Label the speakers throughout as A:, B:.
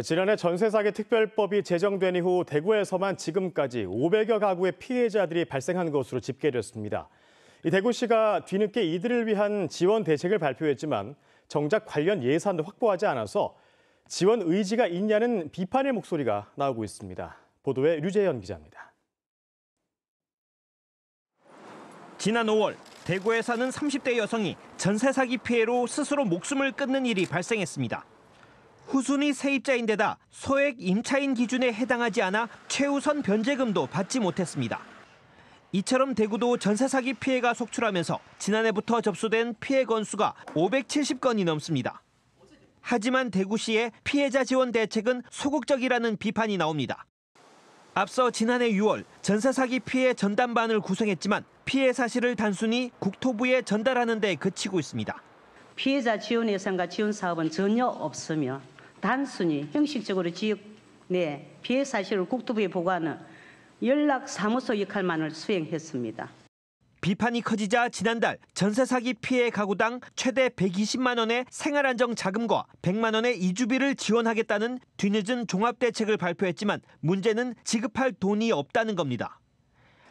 A: 지난해 전세 사기 특별법이 제정된 이후 대구에서만 지금까지 500여 가구의 피해자들이 발생한 것으로 집계됐습니다. 이 대구시가 뒤늦게 이들을 위한 지원 대책을 발표했지만 정작 관련 예산도 확보하지 않아서 지원 의지가 있냐는 비판의 목소리가 나오고 있습니다. 보도에 류재현 기자입니다.
B: 지난 5월 대구에 사는 30대 여성이 전세 사기 피해로 스스로 목숨을 끊는 일이 발생했습니다. 후순위 세입자인데다 소액 임차인 기준에 해당하지 않아 최우선 변제금도 받지 못했습니다. 이처럼 대구도 전세 사기 피해가 속출하면서 지난해부터 접수된 피해 건수가 570건이 넘습니다. 하지만 대구시의 피해자 지원 대책은 소극적이라는 비판이 나옵니다. 앞서 지난해 6월 전세 사기 피해 전담반을 구성했지만 피해 사실을 단순히 국토부에 전달하는 데 그치고 있습니다.
C: 피해자 지원 예산과 지원 사업은 전혀 없으며 단순히 형식적으로 지역 내 피해 사실을 국토부에 보고하는 연락사무소 역할만을 수행했습니다.
B: 비판이 커지자 지난달 전세 사기 피해 가구당 최대 120만 원의 생활안정 자금과 100만 원의 이주비를 지원하겠다는 뒤늦은 종합대책을 발표했지만 문제는 지급할 돈이 없다는 겁니다.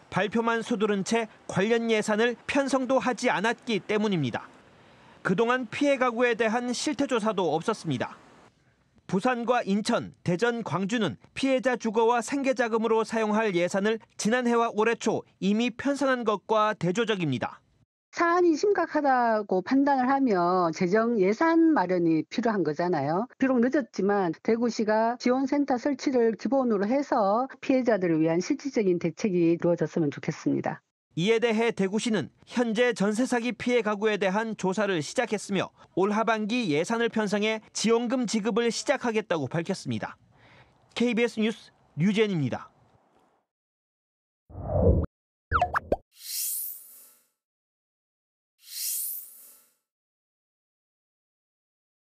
B: 발표만 서두른 채 관련 예산을 편성도 하지 않았기 때문입니다. 그동안 피해 가구에 대한 실태조사도 없었습니다. 부산과 인천, 대전, 광주는 피해자 주거와 생계자금으로 사용할 예산을 지난해와 올해 초 이미 편성한 것과 대조적입니다.
D: 사안이 심각하다고 판단을 하면 재정 예산 마련이 필요한 거잖아요. 비록 늦었지만 대구시가 지원센터 설치를 기본으로 해서 피해자들을 위한 실질적인 대책이 이루어졌으면 좋겠습니다.
B: 이에 대해 대구시는 현재 전세 사기 피해 가구에 대한 조사를 시작했으며 올 하반기 예산을 편성해 지원금 지급을 시작하겠다고 밝혔습니다. KBS 뉴스 류재현입니다.